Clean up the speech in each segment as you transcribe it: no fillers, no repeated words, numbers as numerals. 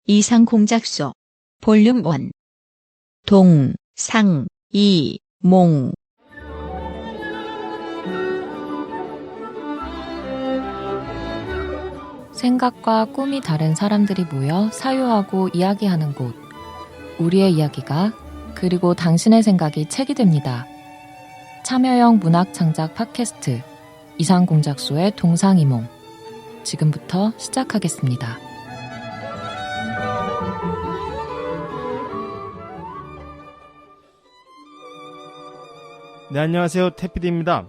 이상공작소 볼륨 1 동상이몽 생각과 꿈이 다른 사람들이 모여 사유하고 이야기하는 곳. 우리의 이야기가 그리고 당신의 생각이 책이 됩니다. 참여형 문학 창작 팟캐스트 이상공작소의 동상이몽. 지금부터 시작하겠습니다. 네, 안녕하세요. 태피디입니다.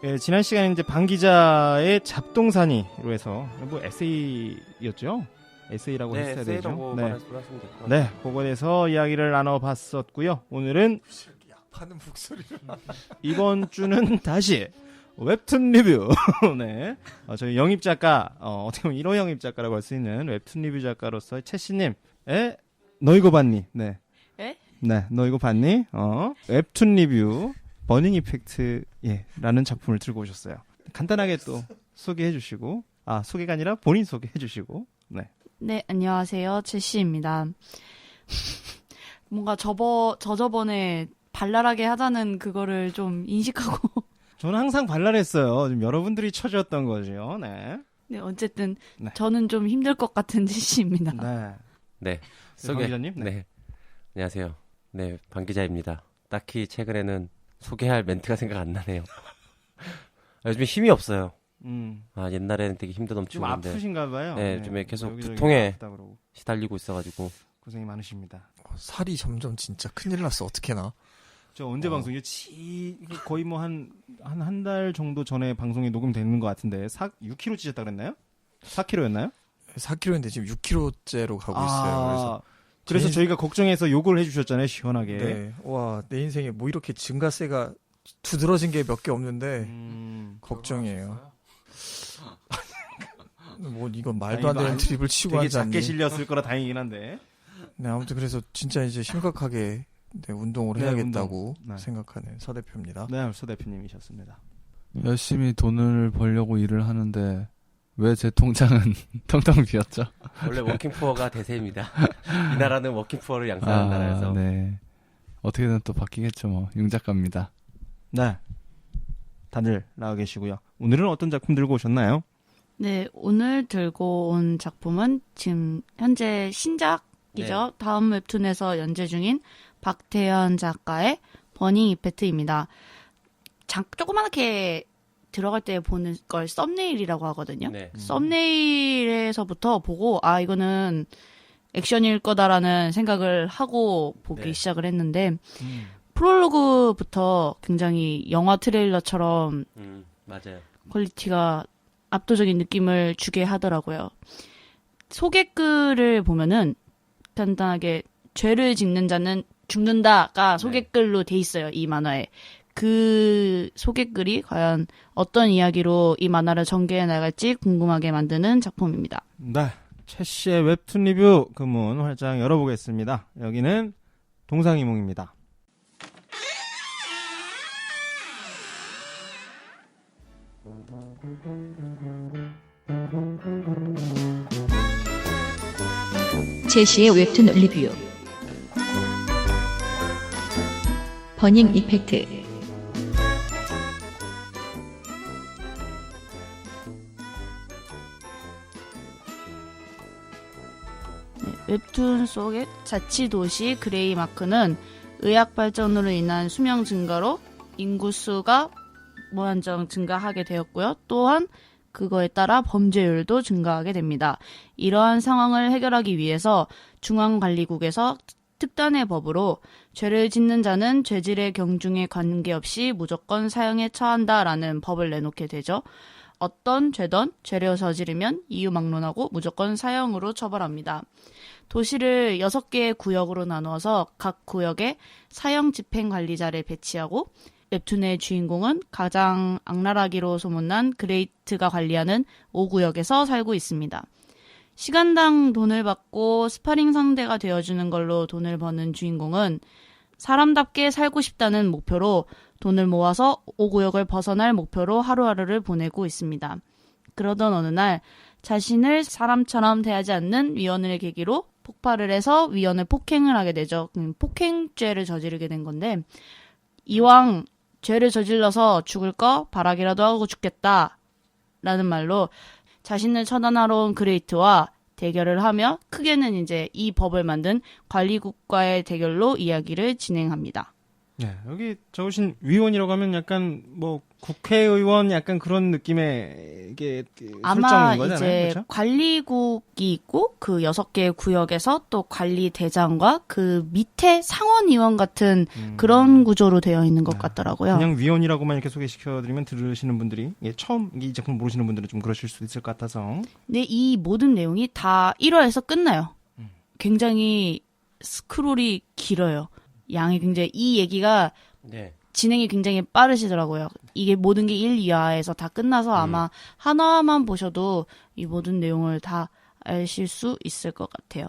예, 지난 시간에 이제 방 기자의 잡동사니로 해서 뭐 에세이였죠? 에세이라고 네, 했어야 되죠. 에세이라고 네, 말씀하시면 될 것 같아요. 네, 그거에 대해서 이야기를 나눠봤었고요. 오늘은 파는 목소리를 이번 주는 다시 웹툰 리뷰. 네, 저희 영입 작가, 어떻게 보면 1호 영입 작가라고 할 수 있는 웹툰 리뷰 작가로서의 채씨님의 너 이거 봤니? 네, 에? 네, 너 이거 봤니? 웹툰 리뷰. 버닝 이펙트 라는 작품을 들고 오셨어요. 간단하게 또 소개해 주시고, 소개가 아니라 본인 소개해 주시고. 네, 안녕하세요. 제시입니다. 뭔가 저번에 발랄하게 하자는 그거를 좀 인식하고. 저는 항상 발랄했어요. 지금 여러분들이 쳐주었던 거죠. 네. 네, 어쨌든 네. 저는 좀 힘들 것 같은 제시입니다. 네. 네, 방 기자님. 네. 안녕하세요. 네, 방 기자입니다. 딱히 최근에는 소개할 멘트가 생각 안 나네요. 요즘에 힘이 없어요. 옛날에는 되게 힘도 넘치고 좀 그런데 아프신가 봐요. 네, 요즘에 계속 여기저기 두통에 아프다 그러고. 시달리고 있어가지고. 고생이 많으십니다. 살이 점점 진짜 큰일 났어. 어떡해나. 저 언제 방송이요? 거의 뭐 한 달 정도 전에 방송이 녹음되는 것 같은데 6kg 찌셨다 그랬나요? 4kg였나요? 4kg인데 지금 6kg째로 가고 있어요. 그래서 제- 저희가 걱정해서 욕을 해주셨잖아요, 시원하게. 네. 와, 내 인생에 뭐 이렇게 증가세가 두드러진 게 몇 개 없는데 걱정이에요. 뭐 이건 말도 안 되는 트립을 치고 되게 하지 않니? 작게 실렸을 거라 다행이긴 한데. 네, 아무튼 그래서 진짜 이제 심각하게 운동을 네, 해야겠다고 운동. 네. 생각하는 서 대표입니다. 네, 서 대표님이셨습니다. 열심히 돈을 벌려고 일을 하는데 왜 제 통장은 텅텅 비었죠? 원래 워킹푸어가 대세입니다. 이 나라는 워킹푸어를 양산하는 나라여서. 네. 어떻게든 또 바뀌겠죠, 뭐. 융 작가입니다. 네. 다들 나와 계시고요. 오늘은 어떤 작품 들고 오셨나요? 네, 오늘 들고 온 작품은 지금 현재 신작이죠. 다음 웹툰에서 연재 중인 박태현 작가의 버닝 이펙트입니다. 조그맣게 들어갈 때 보는 걸 썸네일이라고 하거든요. 네. 썸네일에서부터 보고 이거는 액션일 거다라는 생각을 하고 보기 네. 시작을 했는데 프롤로그부터 굉장히 영화 트레일러처럼 맞아요. 퀄리티가 압도적인 느낌을 주게 하더라고요. 소개글을 보면은 간단하게 죄를 짓는 자는 죽는다가 소개글로 돼 있어요. 이 만화에. 그 소개글이 과연 어떤 이야기로 이 만화를 전개해 나갈지 궁금하게 만드는 작품입니다. 네. 최 씨의 웹툰 리뷰 그 문 활짝 열어보겠습니다. 여기는 동상이몽입니다. 제시의 웹툰 리뷰 버닝 이펙트 웹툰 속의 자치도시 그레이마크는 의학 발전으로 인한 수명 증가로 인구수가 무한정 증가하게 되었고요. 또한 그거에 따라 범죄율도 증가하게 됩니다. 이러한 상황을 해결하기 위해서 중앙관리국에서 특단의 법으로 죄를 짓는 자는 죄질의 경중에 관계없이 무조건 사형에 처한다라는 법을 내놓게 되죠. 어떤 죄든 죄를 저지르면 이유막론하고 무조건 사형으로 처벌합니다. 도시를 6개의 구역으로 나누어서 각 구역에 사형 집행 관리자를 배치하고 웹툰의 주인공은 가장 악랄하기로 소문난 그레이트가 관리하는 5구역에서 살고 있습니다. 시간당 돈을 받고 스파링 상대가 되어주는 걸로 돈을 버는 주인공은 사람답게 살고 싶다는 목표로 돈을 모아서 5구역을 벗어날 목표로 하루하루를 보내고 있습니다. 그러던 어느 날 자신을 사람처럼 대하지 않는 위원을 계기로 폭발을 해서 위원을 폭행을 하게 되죠. 폭행죄를 저지르게 된 건데 이왕 죄를 저질러서 죽을 거 바라기라도 하고 죽겠다라는 말로 자신을 처단하러 온 그레이트와 대결을 하며 크게는 이제 이 법을 만든 관리국과의 대결로 이야기를 진행합니다. 네, 여기 적으신 위원이라고 하면 약간 뭐 국회의원 약간 그런 느낌의 이게 아마 설정인 거잖아요. 이제 그렇죠? 관리국이 있고 그 6개의 구역에서 또 관리대장과 그 밑에 상원의원 같은 그런 구조로 되어 있는 것 같더라고요. 그냥 위원이라고만 이렇게 소개시켜드리면 들으시는 분들이 처음 이 작품 모르시는 분들은 좀 그러실 수 있을 것 같아서. 근데 이 모든 내용이 다 1화에서 끝나요. 굉장히 스크롤이 길어요. 양이 굉장히 이 얘기가 네. 진행이 굉장히 빠르시더라고요. 이게 모든 게 1, 2화에서 다 끝나서 아마 하나만 보셔도 이 모든 내용을 다 아실 수 있을 것 같아요.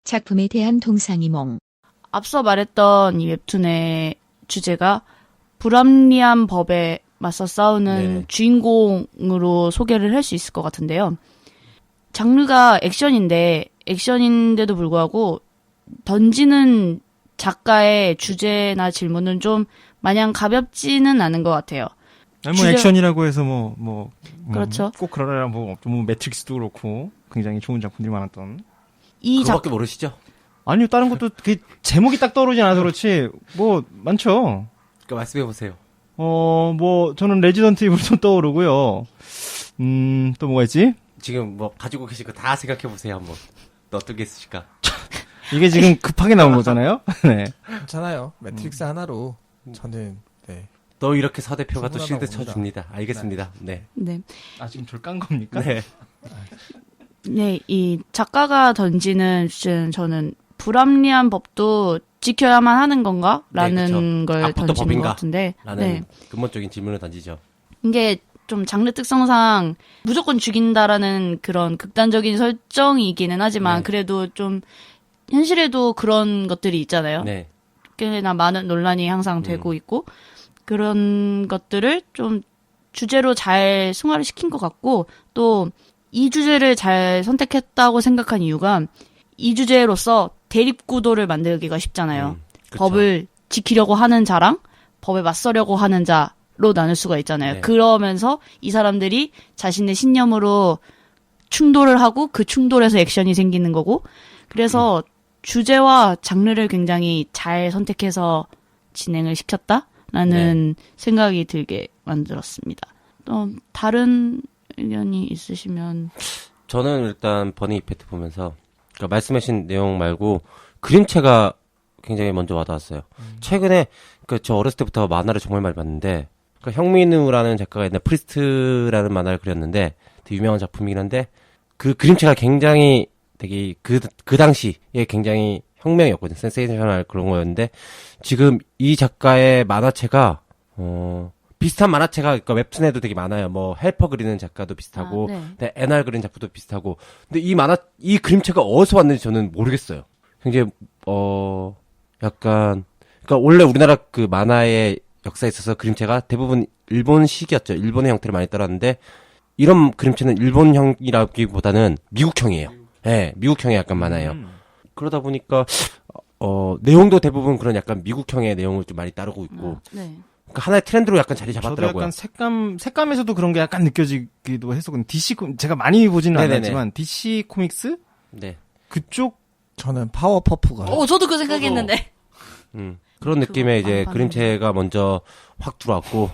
작품에 대한 동상이몽. 앞서 말했던 이 웹툰의 주제가 불합리한 법에 맞서 싸우는 네. 주인공으로 소개를 할 수 있을 것 같은데요. 장르가 액션인데도 불구하고 던지는 작가의 주제나 질문은 좀 마냥 가볍지는 않은 것 같아요. 아니, 뭐 액션이라고 해서 그렇죠. 꼭 그러라 뭐 매트릭스도 그렇고 굉장히 좋은 작품들이 많았던. 그거밖에 모르시죠? 아니요, 다른 것도 그 제목이 딱 떠오르지 않아서 그렇지 뭐 많죠. 그러니까 말씀해 보세요. 뭐 저는 레지던트 이블도 떠오르고요. 또 뭐가 있지? 지금 뭐 가지고 계신 거 다 생각해 보세요 한번. 어떤 게 있으실까? 이게 지금 급하게 나온 거잖아요. 네. 괜찮아요. 매트릭스 하나로 저는 네. 또 이렇게 서 대표가 또 충분하다고 실드 봅니다. 쳐줍니다. 알겠습니다. 네. 네. 아 지금 저를 깐 겁니까? 네. 네, 이 작가가 던지는 주제는 저는 불합리한 법도 지켜야만 하는 건가? 라는 네, 걸 악법도 던지는 법인가? 것 같은데. 라는 네. 근본적인 질문을 던지죠. 이게 좀 장르 특성상 무조건 죽인다라는 그런 극단적인 설정이기는 하지만 네. 그래도 좀 현실에도 그런 것들이 있잖아요. 네. 꽤나 많은 논란이 항상 되고 있고 그런 것들을 좀 주제로 잘 승화를 시킨 것 같고 또 이 주제를 잘 선택했다고 생각한 이유가 이 주제로서 대립구도를 만들기가 쉽잖아요. 그쵸. 법을 지키려고 하는 자랑 법에 맞서려고 하는 자로 나눌 수가 있잖아요. 네. 그러면서 이 사람들이 자신의 신념으로 충돌을 하고 그 충돌에서 액션이 생기는 거고 그래서 주제와 장르를 굉장히 잘 선택해서 진행을 시켰다라는 생각이 들게 만들었습니다. 또 다른 의견이 있으시면 저는 일단 버니 이펙트 보면서 그러니까 말씀하신 내용 말고 그림체가 굉장히 먼저 와닿았어요. 최근에 그러니까 저 어렸을 때부터 만화를 정말 많이 봤는데 그러니까 형민우라는 작가가 옛날 프리스트라는 만화를 그렸는데 되게 유명한 작품이긴 한데 그 그림체가 굉장히 되게 그 당시에 굉장히 혁명이었거든요. 센세이셔널 그런 거였는데 지금 이 작가의 만화체가 비슷한 만화체가 그러니까 웹툰에도 되게 많아요. 뭐 헬퍼 그리는 작가도 비슷하고 NR 그리는 작품도 비슷하고 근데 이 그림체가 어디서 왔는지 저는 모르겠어요. 굉장히 약간 그러니까 원래 우리나라 그 만화의 역사에 있어서 그림체가 대부분 일본식이었죠. 일본의 형태를 많이 따랐는데 이런 그림체는 일본형이라기보다는 미국형이에요. 네, 미국형의 약간 만화예요. 그러다 보니까 내용도 대부분 그런 약간 미국형의 내용을 좀 많이 따르고 있고 그러니까 하나의 트렌드로 약간 자리 잡았더라고요. 저도 약간 색감에서도 그런 게 약간 느껴지기도 했었거든요. DC 제가 많이 보지는 네네네. 않았지만 DC 코믹스 네. 그쪽 저는 파워퍼프가 저도 그 생각했는데 그런 느낌의 그거 이제 안 봤는데. 그림체가 먼저 확 들어왔고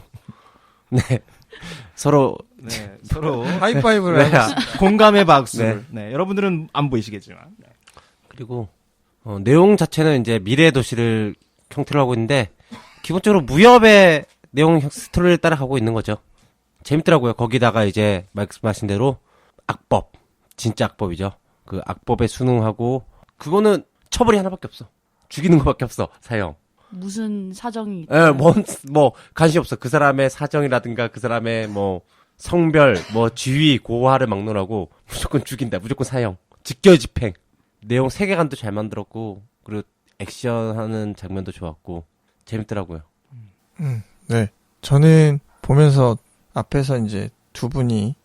네. 서로 서로 하이파이브를 하고 있어요. 공감의 박수를. 네, 여러분들은 안 보이시겠지만. 네. 그리고 내용 자체는 이제 미래의 도시를 형태로 하고 있는데 기본적으로 무협의 내용 스토리를 따라가고 있는 거죠. 재밌더라고요. 거기다가 이제 말씀하신 대로 악법, 진짜 악법이죠. 그 악법에 순응하고 그거는 처벌이 하나밖에 없어. 죽이는 것밖에 없어. 사형. 무슨 사정이 예, 뭐 관심 없어. 그 사람의 사정이라든가 그 사람의 뭐 성별, 뭐 지위, 고하를 막론하고 무조건 죽인다. 무조건 사형. 직결 집행. 내용 세계관도 잘 만들었고 그리고 액션하는 장면도 좋았고 재밌더라고요. 네. 저는 보면서 앞에서 이제 두 분이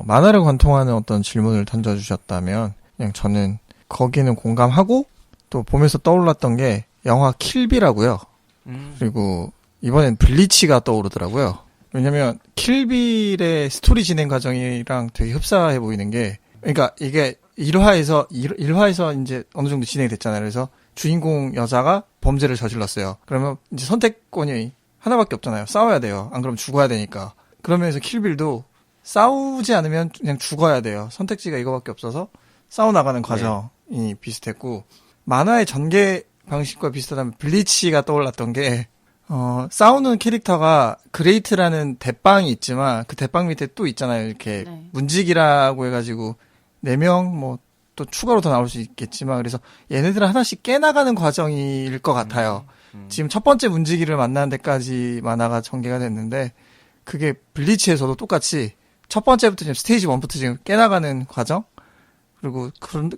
만화를 관통하는 어떤 질문을 던져주셨다면 그냥 저는 거기는 공감하고 또 보면서 떠올랐던 게 영화 킬비라고요. 그리고 이번엔 블리치가 떠오르더라고요. 왜냐면 킬빌의 스토리 진행 과정이랑 되게 흡사해 보이는 게, 그러니까 이게 1화에서 이제 어느 정도 진행이 됐잖아요. 그래서 주인공 여자가 범죄를 저질렀어요. 그러면 이제 선택권이 하나밖에 없잖아요. 싸워야 돼요. 안 그러면 죽어야 되니까. 그러면서 킬빌도 싸우지 않으면 그냥 죽어야 돼요. 선택지가 이거밖에 없어서 싸워나가는 과정이 비슷했고, 만화의 전개 방식과 비슷하다면 블리치가 떠올랐던 게, 싸우는 캐릭터가 그레이트라는 대빵이 있지만 그 대빵 밑에 또 있잖아요. 이렇게 네. 문직이라고 해가지고 4명 뭐 또 추가로 더 나올 수 있겠지만, 그래서 얘네들을 하나씩 깨나가는 과정일 것 같아요. 지금 첫 번째 문지기를 만나는 데까지 만화가 전개가 됐는데, 그게 블리치에서도 똑같이 첫 번째부터 지금 스테이지 1부터 지금 깨나가는 과정? 그리고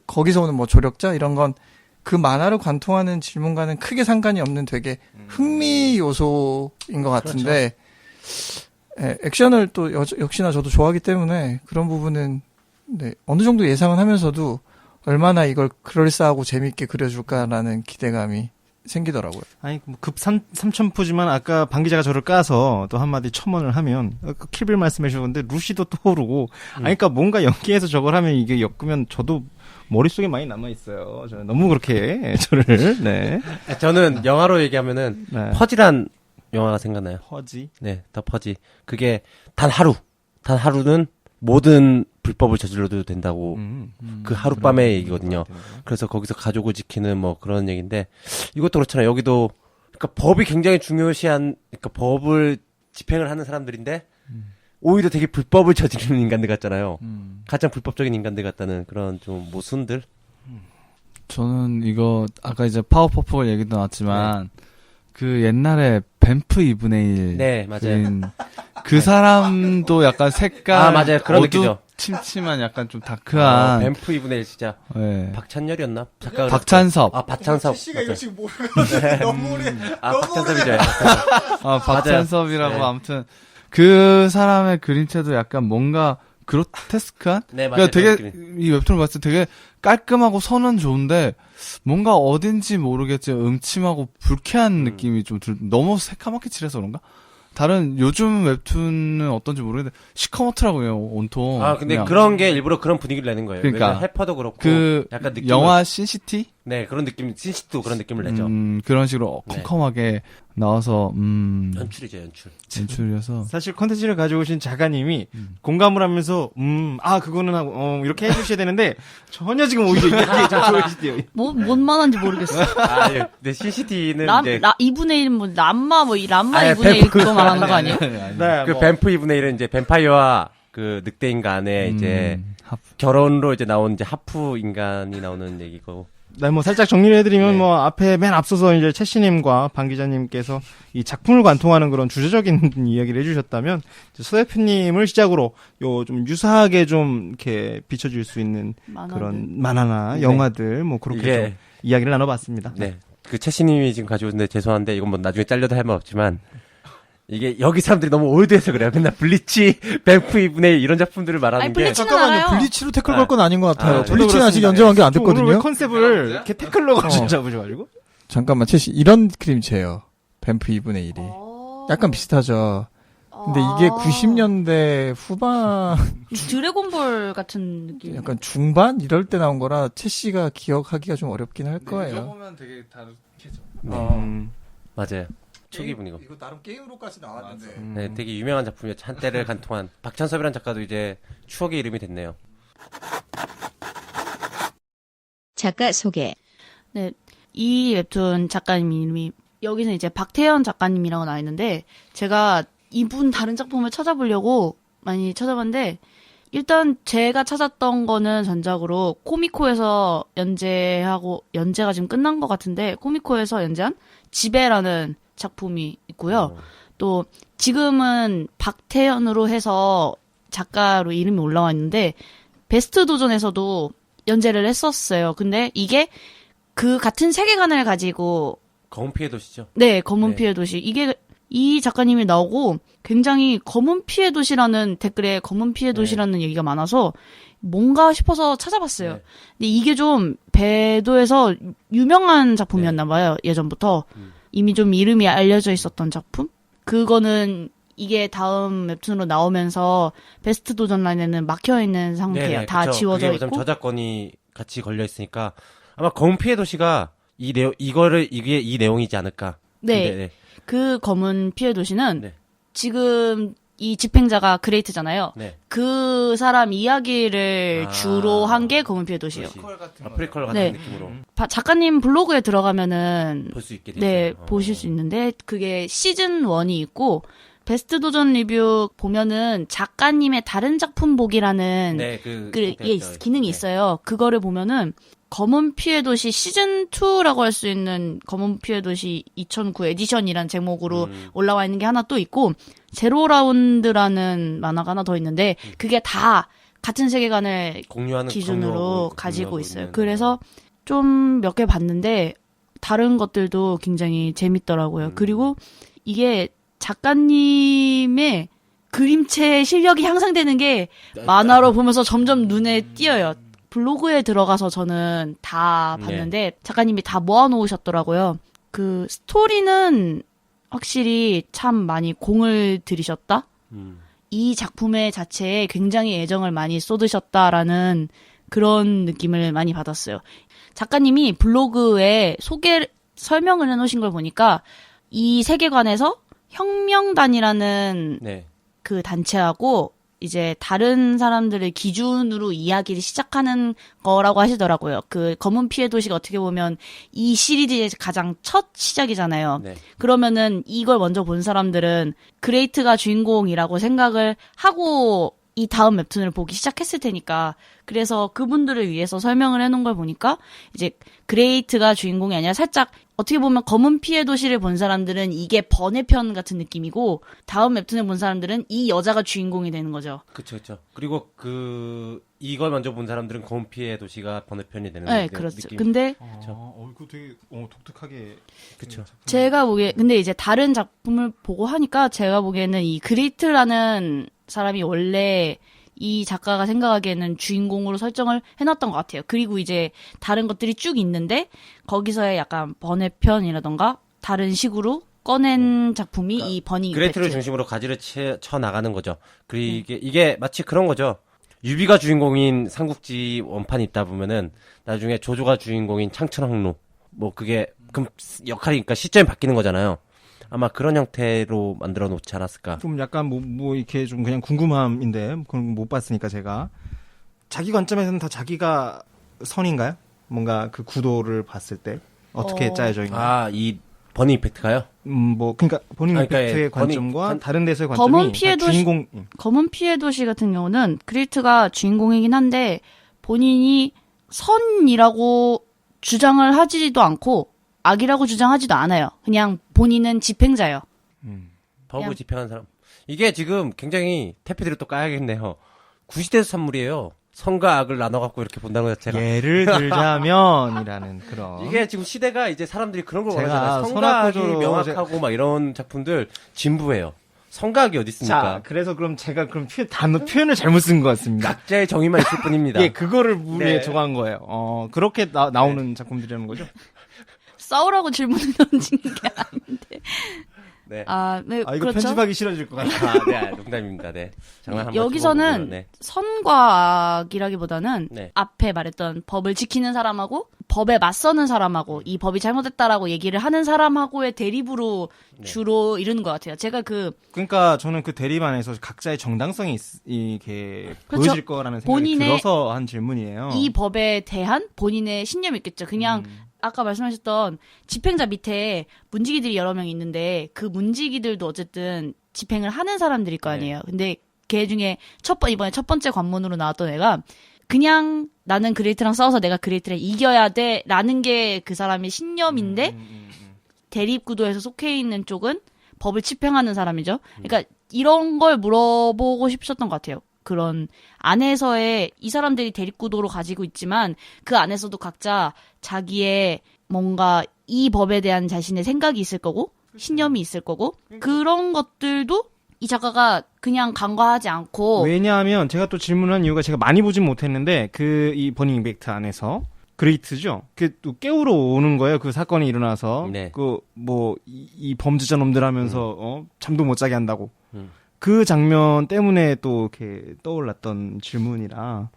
거기서 오는 뭐 조력자? 이런 건 그 만화를 관통하는 질문과는 크게 상관이 없는 되게 흥미 요소인 것 같은데, 예, 액션을 또 역시나 저도 좋아하기 때문에 그런 부분은 네, 어느 정도 예상은 하면서도 얼마나 이걸 그럴싸하고 재밌게 그려줄까라는 기대감이 생기더라고요. 아니 삼천포지만 아까 방 기자가 저를 까서 또 한마디 첨언을 하면 킬빌 말씀해 주셨는데 루시도 떠오르고 아니 그러니까 뭔가 연기해서 저걸 하면 이게 엮으면 저도 머릿속에 많이 남아 있어요. 저는 너무 그렇게 저를 네. 저는 영화로 얘기하면은 네. 퍼지란 영화가 생각나요. 퍼지. 네, 더 퍼지. 그게 단 하루는 모든 불법을 저질러도 된다고 그 하룻밤의 얘기거든요. 그래서 거기서 가족을 지키는 뭐 그런 얘기인데, 이것도 그렇잖아요. 여기도 그러니까 법이 굉장히 중요시한, 그러니까 법을 집행을 하는 사람들인데 오히려 되게 불법을 저지르는 인간들 같잖아요. 가장 불법적인 인간들 같다는 그런 좀 모순들. 저는 이거 아까 이제 파워퍼프 얘기도 나왔지만 그 옛날에 뱀프 2분의 1 네, 맞아요. 그 사람도 약간 색깔 맞아요. 그런 느낌이죠. 침침한 약간 좀 다크한 뱀프 2분의 1 진짜. 네. 박찬열이었나? 작가가 박찬섭. 박찬섭. 씨가 이거 지금 모르거든요. 너무 오래. 박찬섭이죠. 박찬섭이라고 네. 아무튼 그 사람의 그림체도 약간 뭔가 그로테스크한? 네, 맞아요. 그러니까 되게 이 웹툰을 봤을 때 되게 깔끔하고 선은 좋은데 뭔가 어딘지 모르겠지 음침하고 불쾌한 느낌이 좀 너무 새카맣게 칠해서 그런가? 다른 요즘 웹툰은 어떤지 모르겠는데 시커멓더라고요, 온통. 근데 그냥. 그런 게 일부러 그런 분위기를 내는 거예요. 그러니까. 왜냐면 해퍼도 그렇고 그 약간 느낌 영화 신시티? 네, 그런 느낌, 신시도 그런 느낌을 내죠. 그런 식으로 네. 컴컴하게 나와서 연출이죠, 연출. 연출이어서 사실 컨텐츠를 가져오신 작가님이 공감을 하면서 그거는 하고 이렇게 해주셔야 되는데 전혀 지금 오히려 이렇게 좀 좋아하시대요. 뭔 만화인지 모르겠어. 근데 신시티는 이제 2분의 1, 뭐, 람마 2분의 뱀프. 1 그거 말하는 거 아니에요? 네, 그 뱀프 2분의 1은 이제 뱀파이어와 그 늑대 인간의 이제 결혼으로 이제 나온 이제 하프 인간이 나오는 얘기고. 네, 뭐 살짝 정리를 해드리면 네. 뭐 앞에 맨 앞서서 이제 채씨님과 방 기자님께서 이 작품을 관통하는 그런 주제적인 이야기를 해주셨다면 서 대표님을 시작으로 요 좀 유사하게 좀 이렇게 비춰줄 수 있는 그런 만화나 네. 영화들 뭐 그렇게 이게 좀 이야기를 나눠봤습니다. 네. 그 채시님이 지금 가져오는데 죄송한데 이건 뭐 나중에 잘려도 할 말 없지만 이게 여기 사람들이 너무 올드해서 그래요. 맨날 블리치, 뱀프 2분의 1 이런 작품들을 말하는 아니, 게 블리치- 알아요. 블리치로 태클 걸 건 아닌 것 같아요. 저도 블리치는 아직 그렇습니다. 연재한 게 안 저 오늘 왜 됐거든요. 컨셉을 이렇게 태클로 가지고 잡으셔가지고. 잠깐만, 채씨 이런 그림체예요. 뱀프 2분의 1이. 약간 비슷하죠. 근데 이게 90년대 후반, 드래곤볼 같은 느낌. 약간 중반 이럴 때 나온 거라 채씨가 기억하기가 좀 어렵긴 할 거예요. 보면 되게 다르겠죠. 맞아요. 초기 분이고. 이거 나름 게임으로까지 나왔는데. 네, 되게 유명한 작품이었죠. 한때를 간통한 박찬섭이라는 작가도 이제 추억의 이름이 됐네요. 작가 소개. 네, 이 웹툰 작가님 이름이 여기서 이제 박태현 작가님이라고 나와 있는데 제가 이분 다른 작품을 찾아보려고 많이 찾아봤는데 일단 제가 찾았던 거는 전작으로 코미코에서 연재가 지금 끝난 것 같은데 코미코에서 연재한 지배라는 작품이 있고요. 또 지금은 박태현으로 해서 작가로 이름이 올라와 있는데 베스트 도전에서도 연재를 했었어요. 근데 이게 그 같은 세계관을 가지고 검은 피해 도시죠. 네, 검은 네. 피해 도시. 이게 이 작가님이 나오고 굉장히 검은 피해 도시라는 댓글에 검은 피해 도시라는 얘기가 많아서 뭔가 싶어서 찾아봤어요. 네. 근데 이게 좀 배도에서 유명한 작품이었나 봐요. 예전부터. 이미 좀 이름이 알려져 있었던 작품? 그거는 이게 다음 웹툰으로 나오면서 베스트 도전 라인에는 막혀있는 상태예요. 네네, 다 그쵸. 지워져 그게 있고. 요즘 저작권이 같이 걸려 있으니까 아마 검은 피해 도시가 이게 이 내용이지 않을까. 네. 네. 그 검은 피해 도시는 네. 지금 이 집행자가 그레이트잖아요. 네. 그 사람 이야기를 아. 주로 한 게 검은 피해 도시예요. 프리퀄 같은 네. 느낌으로 작가님 블로그에 들어가면은 볼 수 있게 되죠. 네, 보실 수 있는데 그게 시즌 1이 있고 베스트 도전 리뷰 보면은 작가님의 다른 작품 보기라는 네, 기능이 있어요. 그거를 보면은 검은 피해 도시 시즌 2라고 할 수 있는 검은 피해 도시 2009 에디션이란 제목으로 올라와 있는 게 하나 또 있고 제로 라운드라는 만화가 하나 더 있는데 그게 다 같은 세계관을 공유하는 기준으로 가지고 있어요. 그래서 좀 몇 개 봤는데 다른 것들도 굉장히 재밌더라고요. 그리고 이게 작가님의 그림체 실력이 향상되는 게 만화로 보면서 점점 눈에 띄어요. 블로그에 들어가서 저는 다 봤는데 작가님이 다 모아놓으셨더라고요. 그 스토리는 확실히 참 많이 공을 들이셨다? 이 작품의 자체에 굉장히 애정을 많이 쏟으셨다라는 그런 느낌을 많이 받았어요. 작가님이 블로그에 설명을 해놓으신 걸 보니까 이 세계관에서 혁명단이라는 네. 그 단체하고 이제 다른 사람들을 기준으로 이야기를 시작하는 거라고 하시더라고요. 그 검은 피해 도시가 어떻게 보면 이 시리즈의 가장 첫 시작이잖아요. 네. 그러면은 이걸 먼저 본 사람들은 그레이트가 주인공이라고 생각을 하고 이 다음 웹툰을 보기 시작했을 테니까 그래서 그분들을 위해서 설명을 해놓은 걸 보니까 이제 그레이트가 주인공이 아니라 살짝 어떻게 보면 검은 피해 도시를 본 사람들은 이게 번외편 같은 느낌이고 다음 웹툰을 본 사람들은 이 여자가 주인공이 되는 거죠. 그렇죠. 그리고 이걸 먼저 본 사람들은 검은 피해 도시가 번외편이 되는 네, 그렇죠. 느낌. 근데 이거 되게 독특하게. 그쵸. 제가 보기에 근데 이제 다른 작품을 보고 하니까 제가 보기에는 이 그레이트라는 사람이 원래 이 작가가 생각하기에는 주인공으로 설정을 해놨던 것 같아요. 그리고 이제 다른 것들이 쭉 있는데 거기서의 약간 번외편이라던가 다른 식으로 꺼낸 작품이 이 버닝 그레이트를 이펙트. 중심으로 가지를 쳐 나가는 거죠. 그리고 이게 마치 그런 거죠. 유비가 주인공인 삼국지 원판이 있다 보면은 나중에 조조가 주인공인 창천항로 뭐 그게 그럼 역할이니까 시점이 바뀌는 거잖아요. 아마 그런 형태로 만들어 놓지 않았을까. 좀 약간 뭐 이렇게 좀 그냥 궁금함인데 그건 못 봤으니까 제가 자기 관점에서는 다 자기가 선인가요? 뭔가 그 구도를 봤을 때 어떻게 짜여져 있나? 이 버니 이펙트가요? 뭐 그러니까 본인 그러니까 이펙트의 예, 관점과 버니- 다른 데서의 관점이 검은 피해 다 도시- 주인공. 검은 피해 도시 같은 경우는 그레이트가 주인공이긴 한데 본인이 선이라고 주장을 하지도 않고 악이라고 주장하지도 않아요. 그냥 본인은 집행자예요. 법을 그냥- 집행한 사람. 이게 지금 굉장히 태피들을 또 까야겠네요. 구시대 산물이에요. 선과 악을 나눠갖고 이렇게 본다는 것 자체가. 예를 들자면이라는 그런. 이게 지금 시대가 이제 사람들이 그런 걸 제가 원하잖아요. 선과 악이 선악구조로 명확하고 막 이런 작품들 진부해요. 선과 악이 어디 있습니까? 자, 그래서 그럼 제가 그럼 표현을 잘못 쓴 것 같습니다. 각자의 정의만 있을 뿐입니다. 예, 그거를 물에 네. 정한 거예요. 그렇게 나오는 작품들이라는 거죠? 싸우라고 질문을 던진 게 아닌데. 네. 네, 이거 그렇죠. 편집하기 싫어질 것 같아. 네, 농담입니다. 네. 장난 한번 여기서는 쳐보고요. 네. 선과 악이라기보다는 네. 앞에 말했던 법을 지키는 사람하고 법에 맞서는 사람하고 이 법이 잘못됐다라고 얘기를 하는 사람하고의 대립으로 네. 주로 이루는 것 같아요. 제가 그러니까 저는 그 대립 안에서 각자의 정당성이 이렇게 그렇죠. 보여질 거라는 생각이 본인의- 들어서 한 질문이에요. 이 법에 대한 본인의 신념이 있겠죠. 그냥 아까 말씀하셨던 집행자 밑에 문지기들이 여러 명 있는데 그 문지기들도 어쨌든 집행을 하는 사람들일 거 아니에요. 근데 걔 중에 이번에 첫 번째 관문으로 나왔던 애가 그냥 나는 그레이트랑 싸워서 내가 그레이트를 이겨야 돼 라는 게 그 사람의 신념인데 대립 구도에서 속해 있는 쪽은 법을 집행하는 사람이죠. 그러니까 이런 걸 물어보고 싶으셨던 것 같아요. 그런 안에서의 이 사람들이 대립구도로 가지고 있지만 그 안에서도 각자 자기의 뭔가 이 법에 대한 자신의 생각이 있을 거고 신념이 있을 거고 그런 것들도 이 작가가 그냥 간과하지 않고 왜냐하면 제가 또 질문한 이유가 제가 많이 보진 못했는데 이 버닝 임팩트 안에서 그레이트죠. 또 깨우러 오는 거예요. 그 사건이 일어나서 네. 이 범죄자 놈들 하면서 잠도 못 자게 한다고. 그 장면 때문에 또 이렇게 떠올랐던 질문이라.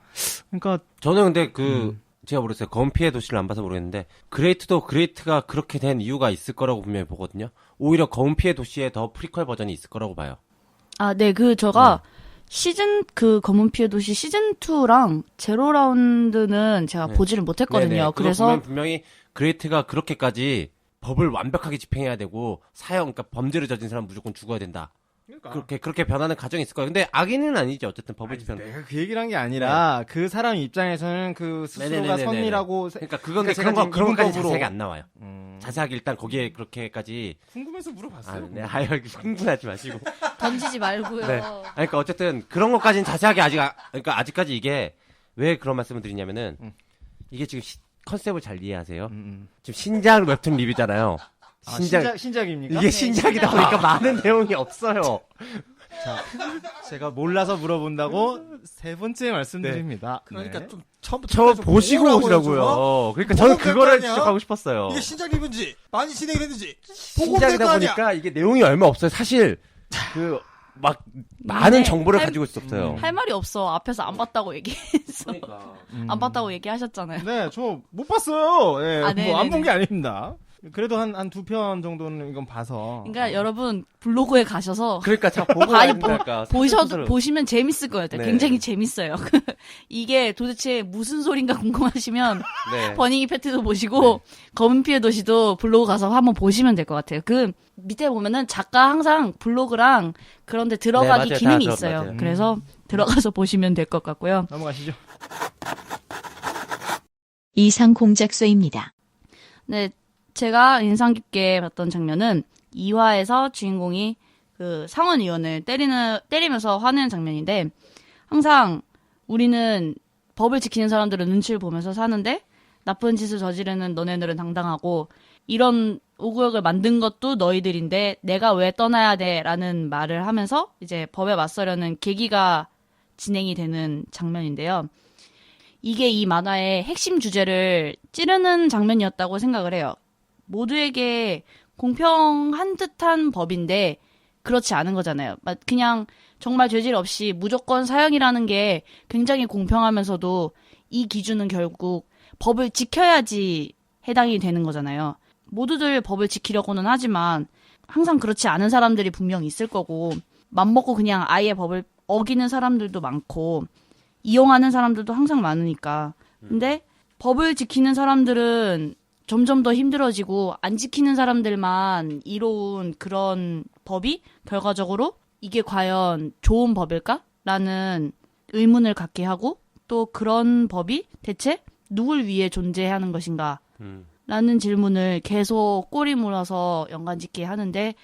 그러니까 저는 근데 제가 모르겠어요. 건피의 도시를 안 봐서 모르겠는데 그레이트도 그레이트가 그렇게 된 이유가 있을 거라고 분명히 보거든요. 오히려 건피의 도시에 더 프리퀄 버전이 있을 거라고 봐요. 아, 네, 제가 검은 피해 도시 시즌 2랑 제로 라운드는 제가 네. 보지를 못했거든요. 네네. 그거 그래서 보면 분명히 그레이트가 그렇게까지 법을 완벽하게 집행해야 되고 그러니까 범죄를 저진 사람 무조건 죽어야 된다. 그렇게 변하는 과정이 있을 거예요. 근데 악인은 아니죠. 어쨌든 법을 집행. 내가 그 얘기를 한 게 아니라 그 사람 입장에서는 그 스스로가 네네네네네. 선이라고 그러니까 그건데 그러니까 그런 거까지 이분법으로- 자세하게 안 나와요. 자세하게 일단 거기에 그렇게까지 궁금해서 물어봤어요. 네, 흥분하지 마시고. 던지지 말고요. 네. 그러니까 어쨌든 그런 것까지는 자세하게 그러니까 아직까지 이게 왜 그런 말씀을 드리냐면은 이게 지금 컨셉을 잘 이해하세요. 지금 신작 웹툰 리뷰잖아요. 신작입니까? 이게 신작이다 보니까 많은 내용이 없어요. 제가 몰라서 물어본다고 세 번째 말씀드립니다. 그러니까 네. 좀 처음부터 저 끝까지 보시고 보라고요, 오시라고요. 그러니까 저는 보고 갈 그거를 거 아니야? 지적하고 싶었어요. 이게 신작 리뷰인지 많이 진행이 됐는지 보고 갈 신작이다 거 아니야. 보니까 이게 내용이 얼마 없어요. 사실 많은 네. 정보를 가지고 있을 수 없어요. 할 말이 없어. 앞에서 안 봤다고 얘기했어. 그러니까. 안 봤다고 얘기하셨잖아요. 네, 저 못 봤어요. 예, 아, 네네네. 안 본 게 아닙니다. 그래도 한 두 편 정도는 이건 봐서. 그러니까 여러분 블로그에 가셔서 그러니까 제가 보고 많이 나니까 보시면 재밌을 거예요. 네. 굉장히 재밌어요. 이게 도대체 무슨 소린가 궁금하시면 네. 버닝이 패트도 보시고 검은 피해 도시도 블로그 가서 한번 보시면 될 것 같아요. 그 밑에 보면은 작가 항상 블로그랑 그런 데 들어가기 네, 맞아요. 기능이 다 있어요. 맞아요. 그래서 들어가서 보시면 될 것 같고요. 넘어가시죠. 이상 공작소입니다. 네, 제가 인상 깊게 봤던 장면은 2화에서 주인공이 그 상원의원을 때리면서 화내는 장면인데 항상 우리는 법을 지키는 사람들은 눈치를 보면서 사는데 나쁜 짓을 저지르는 너네들은 당당하고 이런 오구역을 만든 것도 너희들인데 내가 왜 떠나야 돼? 라는 말을 하면서 이제 법에 맞서려는 계기가 진행이 되는 장면인데요. 이게 이 만화의 핵심 주제를 찌르는 장면이었다고 생각을 해요. 모두에게 공평한 듯한 법인데 그렇지 않은 거잖아요. 그냥 정말 죄질 없이 무조건 사형이라는 게 굉장히 공평하면서도 이 기준은 결국 법을 지켜야지 해당이 되는 거잖아요. 모두들 법을 지키려고는 하지만 항상 그렇지 않은 사람들이 분명 있을 거고 맘먹고 그냥 아예 법을 어기는 사람들도 많고 이용하는 사람들도 항상 많으니까. 근데 법을 지키는 사람들은 점점 더 힘들어지고 안 지키는 사람들만 이로운 그런 법이 결과적으로 이게 과연 좋은 법일까? 라는 의문을 갖게 하고 또 그런 법이 대체 누굴 위해 존재하는 것인가? 라는 질문을 계속 꼬리 물어서 연관짓게 하는데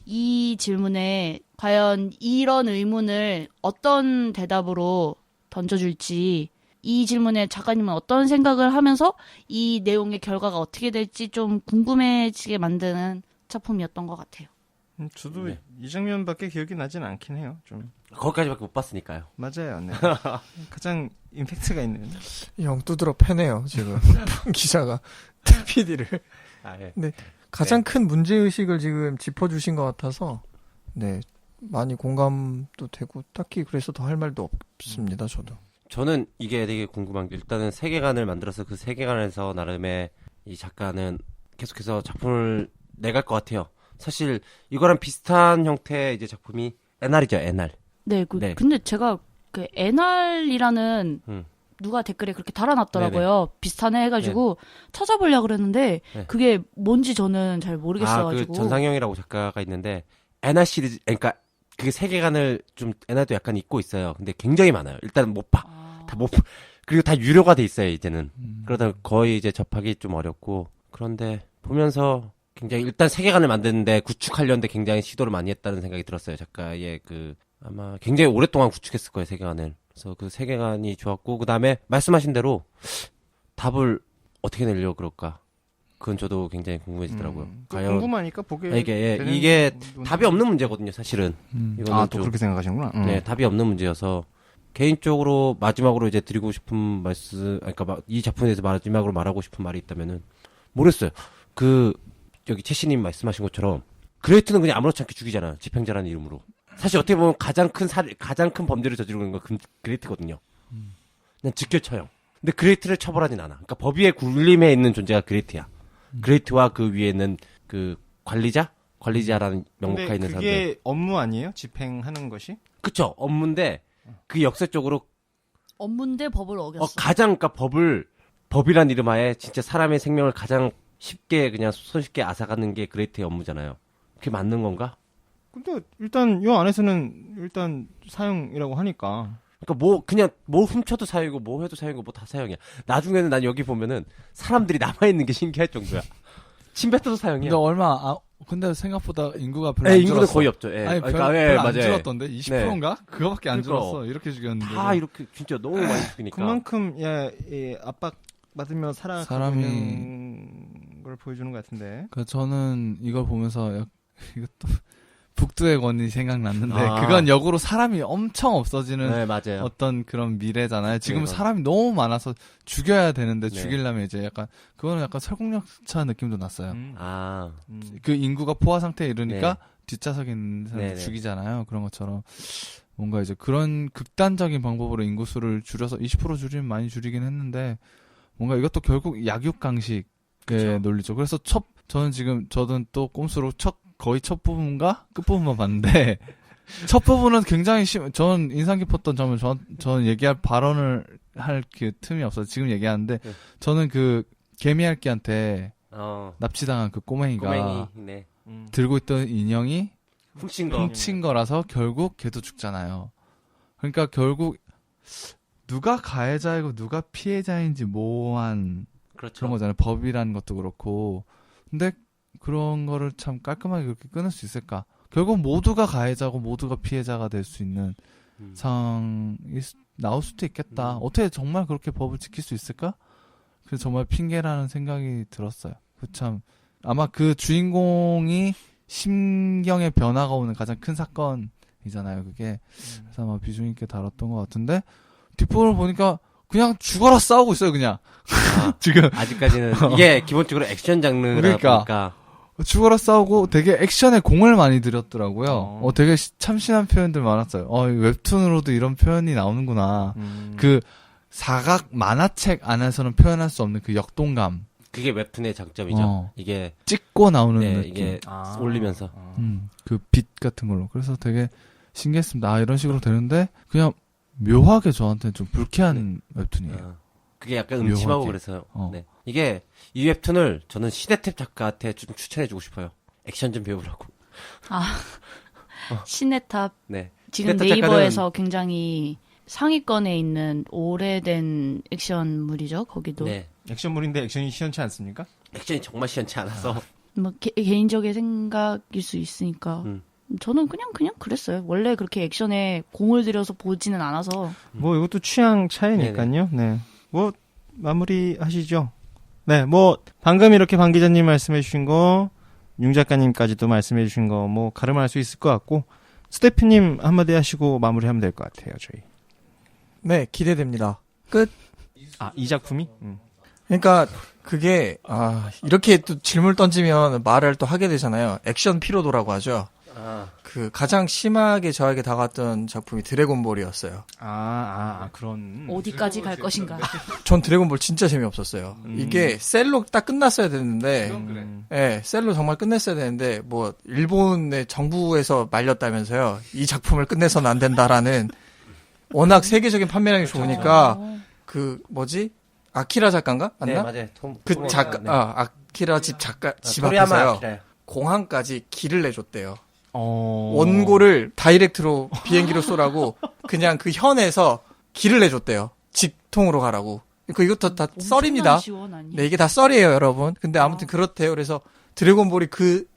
이 질문에 과연 이런 의문을 어떤 대답으로 던져줄지 이 질문에 작가님은 어떤 생각을 하면서 이 내용의 결과가 어떻게 될지 좀 궁금해지게 만드는 작품이었던 것 같아요. 저도 네. 이 장면밖에 기억이 나진 않긴 해요. 좀 거기까지밖에 못 봤으니까요. 맞아요. 네. 가장 임팩트가 있는. 영 두드러 패네요 지금 기자가 PD를. 아, 예. 가장 큰 문제의식을 지금 짚어주신 것 같아서 네 많이 공감도 되고 딱히 그래서 더 할 말도 없습니다 저도. 저는 이게 되게 궁금한 게 일단은 세계관을 만들어서 그 세계관에서 나름의 이 작가는 계속해서 작품을 내갈 것 같아요. 사실 이거랑 비슷한 형태의 이제 작품이 NR이죠, NR. 네, 네. 근데 제가 그 NR이라는 누가 댓글에 그렇게 달아놨더라고요. 비슷하네 해가지고 찾아보려고 그랬는데 네. 그게 뭔지 저는 잘 모르겠어가지고. 그 전상영이라고 작가가 있는데 NR 시리즈, 그러니까 그게 세계관을 좀 NR도 약간 잊고 있어요. 근데 굉장히 많아요. 일단 못 봐. 다 못 봐. 그리고 다 유료가 돼 있어요, 이제는. 그러다 거의 이제 접하기 좀 어렵고. 그런데 보면서 굉장히 일단 세계관을 만드는데 구축하려는데 굉장히 시도를 많이 했다는 생각이 들었어요. 작가의 아마 굉장히 오랫동안 구축했을 거예요, 세계관을. 그래서 그 세계관이 좋았고, 그 다음에 말씀하신 대로 답을 어떻게 내려고 그럴까. 그건 저도 굉장히 궁금해지더라고요. 과연 궁금하니까 보게 이게 되는 이게 부분도 답이 없는 문제거든요, 사실은. 이거는 아, 또 좀 그렇게 생각하시는구나. 네, 답이 없는 문제여서 개인적으로 마지막으로 이제 드리고 싶은 말씀, 그러니까 이 작품에 대해서 마지막으로 말하고 싶은 말이 있다면은 모르겠어요. 여기 채씨님 말씀하신 것처럼 그레이트는 그냥 아무렇지 않게 죽이잖아요. 집행자라는 이름으로. 사실 어떻게 보면 가장 큰 범죄를 저지르고 있는 건 그레이트거든요. 그냥 직결처형. 근데 그레이트를 처벌하진 않아. 그러니까 법 위에 군림해 있는 존재가 그레이트야. 그레이트와 그 위에 있는 그 관리자라는 명목하에 있는 사람들. 그게 업무 아니에요? 집행하는 것이? 그쵸. 업무인데 그 역사적으로 업무인데 법을 어겼어. 가장 그러니까 법이란 이름 하에 진짜 사람의 생명을 가장 쉽게 그냥 손쉽게 앗아가는 게 그레이트의 업무잖아요. 그게 맞는 건가? 근데 일단 요 안에서는 일단 사형이라고 하니까. 그러니까 그냥 뭐 훔쳐도 사형이고 뭐 해도 사형이고 뭐 다 사형이야. 나중에는 난 여기 보면은 사람들이 남아있는 게 신기할 정도야. 침 뱉어도 사형이야. 근데 생각보다 인구가 별로 예, 안 인구는 줄었어. 거의 없죠. 예. 아니, 그러니까, 별로 안 맞아요. 줄었던데? 20%인가? 그거밖에 안 그러니까. 줄었어. 이렇게 죽였는데. 다 이렇게 진짜 너무 많이 죽이니까. 그만큼 압박 받으며 살아가는 사람이- 걸 보여주는 것 같은데. 저는 이걸 보면서 이것도 북두의 권이 생각났는데 아. 그건 역으로 사람이 엄청 없어지는 네, 맞아요. 어떤 그런 미래잖아요. 지금 네, 사람이 너무 많아서 죽여야 되는데 네. 죽이려면 이제 그거는 약간 설국열차 느낌도 났어요. 아, 그 인구가 포화 상태에 이르니까 네. 뒷좌석에 있는 사람을 네. 죽이잖아요. 그런 것처럼 뭔가 이제 그런 극단적인 방법으로 인구수를 줄여서 20% 줄이면 많이 줄이긴 했는데 뭔가 이것도 결국 약육강식의 논리죠. 그래서 저는 또 꼼수로 거의 첫 부분과 끝 부분만 봤는데 첫 부분은 굉장히 저는 인상 깊었던 점은 저는 얘기할 발언을 할 그 틈이 없어서 지금 얘기하는데 네. 저는 그 개미핥기한테 어, 납치당한 그 꼬맹이가 꼬맹이, 네. 들고 있던 인형이 훔친 거. 훔친 거라서 결국 걔도 죽잖아요. 그러니까 결국 누가 가해자이고 누가 피해자인지 모호한 그렇죠. 그런 거잖아요. 법이라는 것도 그렇고. 근데 그런 거를 참 깔끔하게 그렇게 끊을 수 있을까? 결국 모두가 가해자고 모두가 피해자가 될 수 있는 상황이 나올 수도 있겠다. 어떻게 정말 그렇게 법을 지킬 수 있을까? 그래서 정말 핑계라는 생각이 들었어요. 참 아마 그 주인공이 심경의 변화가 오는 가장 큰 사건이잖아요. 그게 그래서 아마 비중 있게 다뤘던 것 같은데 뒷부분을 보니까 그냥 죽어라 싸우고 있어요. 그냥 지금 아직까지는 이게 기본적으로 액션 장르다 그러니까. 보니까 죽어라 싸우고 되게 액션에 공을 많이 들였더라고요. 되게 참신한 표현들 많았어요. 이 웹툰으로도 이런 표현이 나오는구나. 그 사각 만화책 안에서는 표현할 수 없는 그 역동감. 그게 웹툰의 장점이죠. 이게 찍고 나오는 네, 느낌. 이게 올리면서 그 빛 같은 걸로. 그래서 되게 신기했습니다. 이런 식으로 되는데 그냥 묘하게 저한테는 좀 불쾌한 웹툰이에요. 그게 약간 음침하고 묘하게. 그래서요. 네. 이게 이 웹툰을 저는 시네탭 작가한테 좀 추천해주고 싶어요. 액션 좀 배우라고. 시네탑. 네. 지금 시네탑 네이버에서 굉장히 상위권에 있는 오래된 액션물이죠. 거기도. 네. 액션물인데 액션이 시원치 않습니까? 액션이 정말 시원치 않아서. 뭐 개인적인 생각일 수 있으니까. 저는 그냥 그랬어요. 원래 그렇게 액션에 공을 들여서 보지는 않아서. 뭐 이것도 취향 차이니까요. 네. 뭐 마무리 하시죠. 네, 뭐 방금 이렇게 방 기자님 말씀해 주신 거, 윤 작가님까지도 말씀해 주신 거 뭐 가름할 수 있을 것 같고 스테피님 한마디 하시고 마무리하면 될 것 같아요, 저희. 네, 기대됩니다. 끝. 이 작품이? 그러니까 그게 이렇게 또 질문을 던지면 말을 또 하게 되잖아요. 액션 피로도라고 하죠. 그 가장 심하게 저에게 다가왔던 작품이 드래곤볼이었어요. 그런. 어디까지 갈 것인가. 전 드래곤볼 진짜 재미없었어요. 이게 셀로 딱 끝났어야 되는데, 예, 셀로 정말 끝냈어야 되는데, 뭐, 일본의 정부에서 말렸다면서요. 이 작품을 끝내서는 안 된다라는, 워낙 세계적인 판매량이 좋으니까, 아키라 작가인가? 맞나? 네, 맞아요. 그 작가, 네. 아키라 집 토리야마 앞에서요. 아키라요. 공항까지 길을 내줬대요. 원고를 다이렉트로 비행기로 쏘라고 그냥 그 현에서 길을 내줬대요. 직통으로 가라고. 이것도 다 썰입니다. 네, 이게 다 썰이에요, 여러분. 근데 아무튼 그렇대요. 그래서 드래곤볼이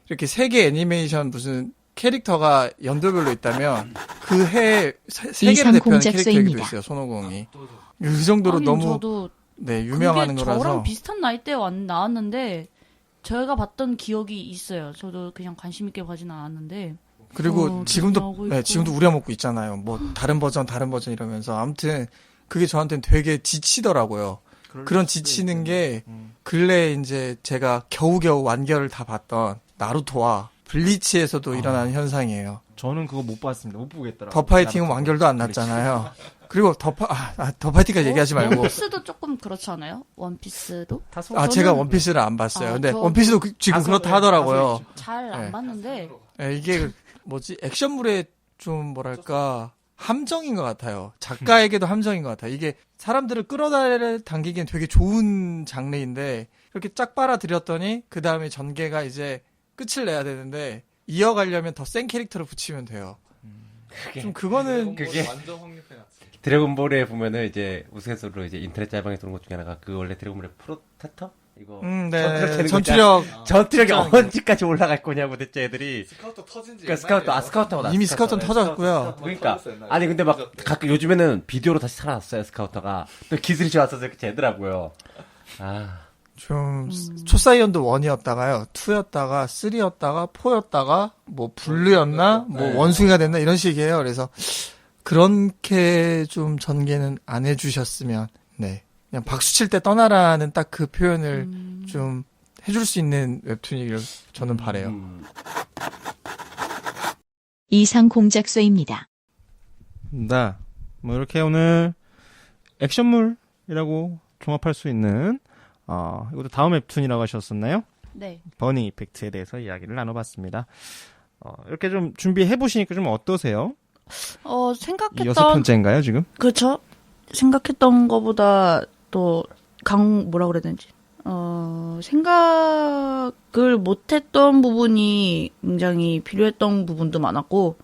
이렇게 세계 애니메이션 무슨 캐릭터가 연도별로 있다면 그 해 세계를 이상 대표하는 공작소입니다. 캐릭터이기도 있어요, 손오공이. 그 정도로 너무 저도 유명한 그게 거라서. 저랑 비슷한 나이대에 나왔는데 제가 봤던 기억이 있어요. 저도 그냥 관심 있게 보진 않았는데. 그리고 지금도 나오고 네, 있고. 지금도 우려먹고 있잖아요. 뭐 다른 버전 이러면서 아무튼 그게 저한테는 되게 지치더라고요. 그런 지치는 게 근래 이제 제가 겨우겨우 완결을 다 봤던 나루토와 블리치에서도 일어나는 현상이에요. 저는 그거 못 봤습니다. 못 보겠더라고요. 더 파이팅은 완결도 안 났잖아요. 그리고 더 파이팅까지 얘기하지 말고. 원피스도 조금 그렇지 않아요? 원피스도? 제가 원피스를 안 봤어요. 근데 원피스도 지금 그렇다 하더라고요. 잘 안 네. 봤는데. 네, 이게 뭐지 액션물의 좀 뭐랄까 함정인 것 같아요. 작가에게도 함정인 것 같아요. 이게 사람들을 끌어당기기엔 되게 좋은 장르인데 이렇게 쫙 빨아들였더니 그 다음에 전개가 이제 끝을 내야 되는데 이어가려면 더 센 캐릭터를 붙이면 돼요. 좀 그거는 그게 드래곤볼에 보면은 이제 우스갯소리로 이제 인터넷 짤방에 도는 것 중에 하나가 그 원래 드래곤볼의 프로테터 이거 네. 전투력이 언제까지 올라갈 거냐고 대체 애들이 스카우터 터진지. 스카우터가 이미 스카우터는 터졌고요. 그러니까 아니 근데 막 가끔 요즘에는 비디오로 다시 살아났어요 스카우터가 또 기술이 좋아서 이렇게 되더라고요. 좀 초사이언도 1이었다가요. 2였다가 3였다가 4였다가 뭐 블루였나? 뭐 원숭이가 됐나? 이런 식이에요. 그래서 그렇게 좀 전개는 안 해주셨으면 네. 그냥 박수 칠 때 떠나라는 딱 그 표현을 좀 해줄 수 있는 웹툰이길 저는 바래요. 이상 공작소입니다. 네. 뭐 이렇게 오늘 액션물이라고 종합할 수 있는 이것도 다음 웹툰이라고 하셨었나요? 네. 버니 이펙트에 대해서 이야기를 나눠봤습니다. 이렇게 좀 준비해 보시니까 좀 어떠세요? 이 생각했던 6번째인가요 지금? 그렇죠. 생각했던 거보다 또 뭐라 그래야 되는지 생각을 못했던 부분이 굉장히 필요했던 부분도 많았고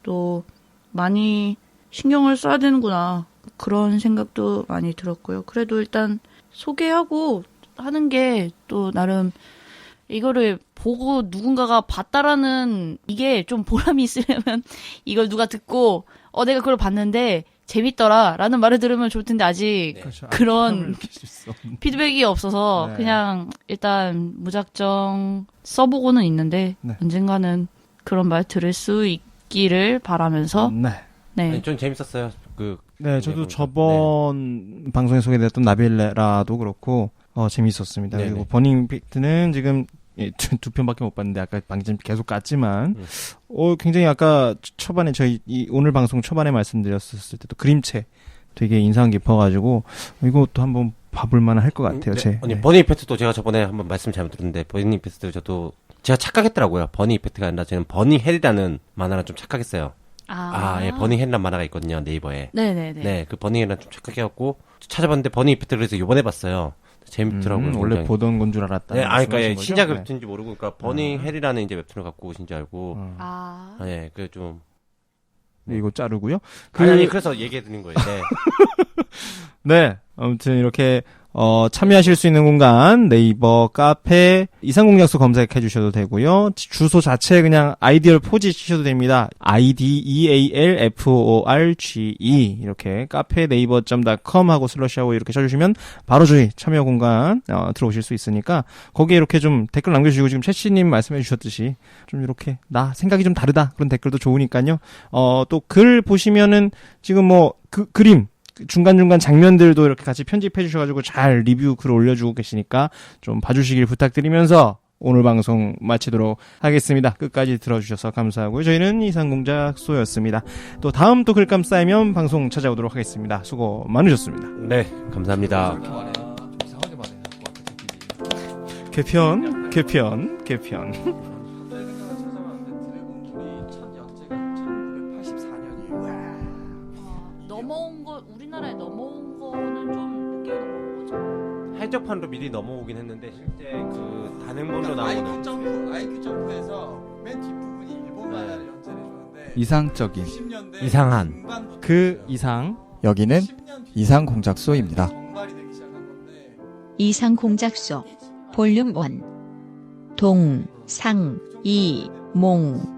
또 많이 신경을 써야 되는구나 그런 생각도 많이 들었고요. 그래도 일단 소개하고 하는 게 또 나름 이거를 보고 누군가가 봤다라는 이게 좀 보람이 있으려면 이걸 누가 듣고 내가 그걸 봤는데 재밌더라라는 말을 들으면 좋을 텐데 아직 그렇죠. 그런 피드백이 없어서 네. 그냥 일단 무작정 써보고는 있는데 네. 언젠가는 그런 말 들을 수 있기를 바라면서 네. 네. 좀 재밌었어요. 네, 저도 저번 방송에 소개됐던 나빌레라도 그렇고 재밌었습니다. 네네. 그리고 버닝 이펙트는 지금 두 편밖에 못 봤는데 아까 방금 계속 깠지만 굉장히 아까 초반에 저희 오늘 방송 초반에 말씀드렸었을 때도 그림체 되게 인상 깊어가지고 이것도 한번 봐볼 만한 할 것 같아요. 아니 버니 이펙트도 제가 저번에 한번 말씀 잘못 들었는데 버니 이펙트도 저도 제가 착각했더라고요. 버니 이펙트가 아니라 저는 버니 헬이라는 만화를 좀 착각했어요. 예, 버니 헬이라는 만화가 있거든요, 네이버에. 네네네. 네, 그 버니 헬이랑 좀 착각해갖고 찾아봤는데 버니 이펙트를 그래서 요번에 봤어요. 재밌더라고요. 원래 굉장히. 보던 건 줄 알았다. 그러니까 신작 웹툰인지 모르고, 그러니까 버니 헬이라는 이제 웹툰을 갖고 오신 줄 알고, 네, 그 좀. 이거 자르고요. 아니, 그래서 얘기해드린 거예요. 네. 네, 아무튼 이렇게 참여하실 수 있는 공간 네이버 카페 이상공약소 검색해 주셔도 되고요. 주소 자체 그냥 아이디얼 포지 치셔도 됩니다. IDEALFORGE 이렇게 카페 네이버.com 하고 슬러시하고 이렇게 쳐주시면 바로 저희 참여 공간 들어오실 수 있으니까 거기에 이렇게 좀 댓글 남겨주시고 지금 채씨님 말씀해 주셨듯이 좀 이렇게 나 생각이 좀 다르다 그런 댓글도 좋으니까요. 또 글 보시면은 지금 뭐 그림 중간중간 장면들도 이렇게 같이 편집해 주셔가지고 잘 리뷰 글 올려주고 계시니까 좀 봐주시길 부탁드리면서 오늘 방송 마치도록 하겠습니다. 끝까지 들어주셔서 감사하고요. 저희는 이상공작소였습니다. 또 다음 또 글감 쌓이면 방송 찾아오도록 하겠습니다. 수고 많으셨습니다. 네, 감사합니다. 이상하게 말해. 개편. 넘어온 거 우리나라에 넘어온 거는 좀 늦게 넘어온 거죠. 해적판으로 미리 넘어오긴 했는데 실제 그 단행본으로 나오는 IQ 점프에서 맨 뒷부분이 일본 만화를 연재해 주는데 이상적인 90년대 이상한 중반부터 그 이상 여기는 10년 뒤에 이상 공작소입니다. 정발이 되기 시작한 건데 이상 공작소 볼륨 1 동, 상, 이, 몽